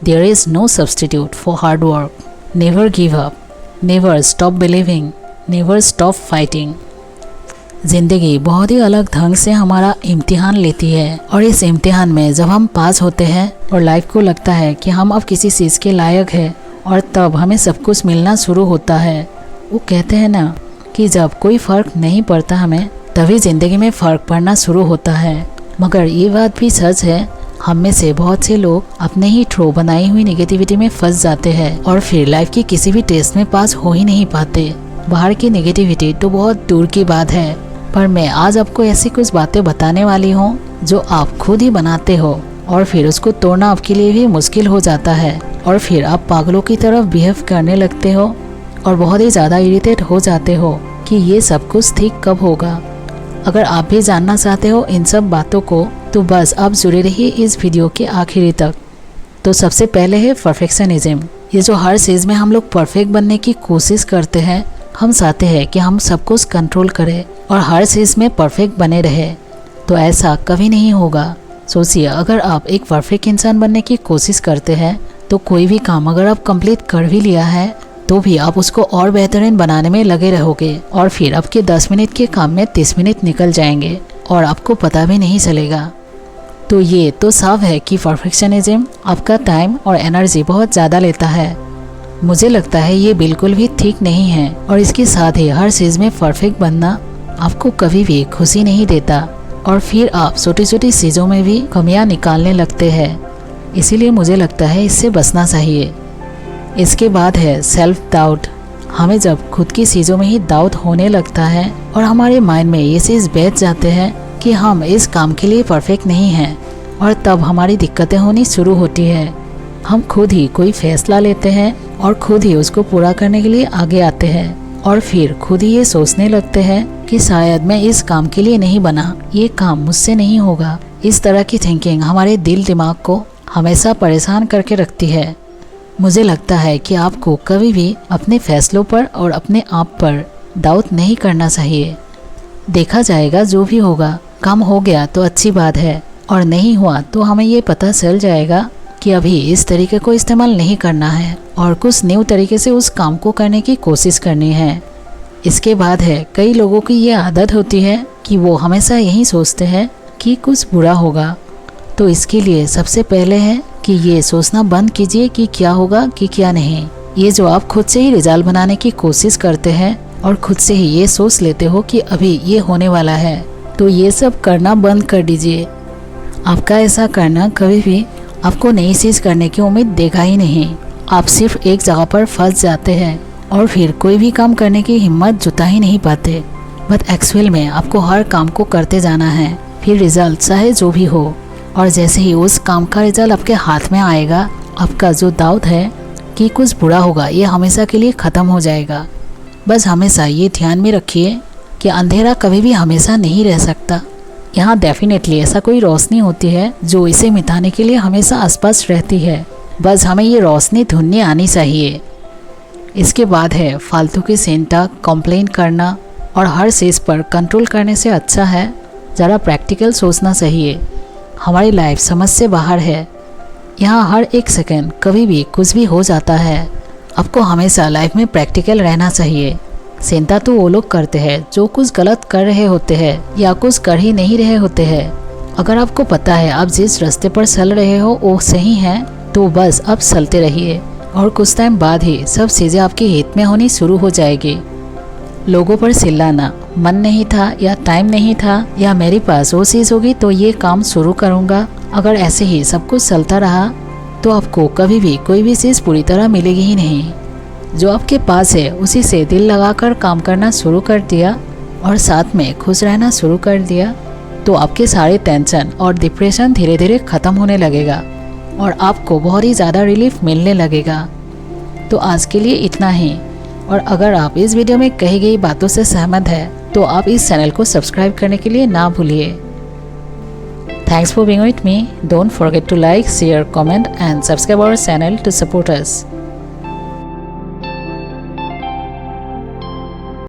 There is no substitute for hard work. Never give up. Never stop believing. Never stop fighting. ज़िंदगी बहुत ही अलग ढंग से हमारा इम्तिहान लेती है और इस इम्तिहान में जब हम पास होते हैं और लाइफ को लगता है कि हम अब किसी चीज़ के लायक हैं और तब हमें सब कुछ मिलना शुरू होता है। वो कहते हैं ना कि जब कोई फ़र्क नहीं पड़ता हमें, तभी ज़िंदगी में फ़र्क पड़ना शुरू होता है। मगर ये बात भी सच है, हम में से बहुत से लोग अपने ही थ्रो बनाई हुई नेगेटिविटी में फंस जाते हैं और फिर लाइफ की किसी भी टेस्ट में पास हो ही नहीं पाते। बाहर की नेगेटिविटी तो बहुत दूर की बात है, पर मैं आज आपको ऐसी कुछ बातें बताने वाली हूँ जो आप खुद ही बनाते हो और फिर उसको तोड़ना आपके लिए भी मुश्किल हो जाता है और फिर आप पागलों की तरफ बिहेव करने लगते हो और बहुत ही ज़्यादा इरिटेट हो जाते हो कि ये सब कुछ ठीक कब होगा। अगर आप भी जानना चाहते हो इन सब बातों को तो बस आप जुड़े रहिए इस वीडियो के आखिरी तक। तो सबसे पहले है परफेक्शनिज्म। ये जो हर चीज़ में हम लोग परफेक्ट बनने की कोशिश करते हैं, हम चाहते हैं कि हम सब कुछ कंट्रोल करें और हर चीज़ में परफेक्ट बने रहे, तो ऐसा कभी नहीं होगा। सोचिए, अगर आप एक परफेक्ट इंसान बनने की कोशिश करते हैं तो कोई भी काम अगर आप कंप्लीट कर भी लिया है तो भी आप उसको और बेहतरीन बनाने में लगे रहोगे और फिर आपके 10 मिनट के काम में 30 मिनट निकल जाएंगे और आपको पता भी नहीं चलेगा। तो ये तो साफ है कि परफेक्शनिज्म आपका टाइम और एनर्जी बहुत ज़्यादा लेता है। मुझे लगता है ये बिल्कुल भी ठीक नहीं है और इसके साथ ही हर चीज़ में परफेक्ट बनना आपको कभी भी खुशी नहीं देता और फिर आप छोटी छोटी चीज़ों में भी कमियां निकालने लगते हैं। इसीलिए मुझे लगता है इससे बचना चाहिए। इसके बाद है सेल्फ डाउट। हमें जब खुद की चीज़ों में ही डाउट होने लगता है और हमारे माइंड में ये चीज़ बैठ जाते हैं कि हम इस काम के लिए परफेक्ट नहीं हैं और तब हमारी दिक्कतें होनी शुरू होती है। हम खुद ही कोई फैसला लेते हैं और खुद ही उसको पूरा करने के लिए आगे आते हैं और फिर खुद ही ये सोचने लगते हैं कि शायद मैं इस काम के लिए नहीं बना, ये काम मुझसे नहीं होगा। इस तरह की थिंकिंग हमारे दिल दिमाग को हमेशा परेशान करके रखती है। मुझे लगता है कि आपको कभी भी अपने फैसलों पर और अपने आप पर डाउट नहीं करना चाहिए। देखा जाएगा, जो भी होगा। काम हो गया तो अच्छी बात है और नहीं हुआ तो हमें ये पता चल जाएगा कि अभी इस तरीके को इस्तेमाल नहीं करना है और कुछ न्यू तरीके से उस काम को करने की कोशिश करनी है। इसके बाद है, कई लोगों की ये आदत होती है कि वो हमेशा यही सोचते हैं कि कुछ बुरा होगा। तो इसके लिए सबसे पहले है कि ये सोचना बंद कीजिए कि क्या होगा कि क्या नहीं। ये जो आप खुद से ही रिजल्ट बनाने की कोशिश करते हैं और खुद से ही ये सोच लेते हो कि अभी ये होने वाला है, तो ये सब करना बंद कर दीजिए। आपका ऐसा करना कभी भी आपको नई चीज़ करने की उम्मीद देगा ही नहीं। आप सिर्फ एक जगह पर फंस जाते हैं और फिर कोई भी काम करने की हिम्मत जुटा ही नहीं पाते। बट एक्चुअल में आपको हर काम को करते जाना है, फिर रिजल्ट चाहे जो भी हो। और जैसे ही उस काम का रिजल्ट आपके हाथ में आएगा, आपका जो डाउट है कि कुछ बुरा होगा, ये हमेशा के लिए ख़त्म हो जाएगा। बस हमेशा ये ध्यान में रखिए कि अंधेरा कभी भी हमेशा नहीं रह सकता। यहाँ डेफिनेटली ऐसा कोई रोशनी होती है जो इसे मिटाने के लिए हमेशा आसपास रहती है। बस हमें ये रोशनी ढूंढनी आनी चाहिए। इसके बाद है फालतू की चिंता, कंप्लेन करना और हर चीज़ पर कंट्रोल करने से अच्छा है ज़रा प्रैक्टिकल सोचना चाहिए। हमारी लाइफ समझ से बाहर है। यहाँ हर एक सेकंड कभी भी कुछ भी हो जाता है। आपको हमेशा लाइफ में प्रैक्टिकल रहना चाहिए। चिंता तो वो लोग करते हैं जो कुछ गलत कर रहे होते हैं या कुछ कर ही नहीं रहे होते हैं। अगर आपको पता है आप जिस रास्ते पर चल रहे हो वो सही है, तो बस अब चलते रहिए और कुछ टाइम बाद ही सब चीज़ें आपके हित में होनी शुरू हो जाएगी। लोगों पर चिल्लाना, मन नहीं था या टाइम नहीं था या मेरे पास वो चीज़ होगी तो ये काम शुरू करूँगा, अगर ऐसे ही सब कुछ चलता रहा तो आपको कभी भी कोई भी चीज़ पूरी तरह मिलेगी ही नहीं। जो आपके पास है उसी से दिल लगाकर काम करना शुरू कर दिया और साथ में खुश रहना शुरू कर दिया, तो आपके सारे टेंशन और डिप्रेशन धीरे धीरे ख़त्म होने लगेगा और आपको बहुत ही ज़्यादा रिलीफ मिलने लगेगा। तो आज के लिए इतना ही। और अगर आप इस वीडियो में कही गई बातों से सहमत हैं तो आप इस चैनल को सब्सक्राइब करने के लिए ना भूलिए। Thanks for being with me. Don't forget to like, share, comment and subscribe our channel to support us.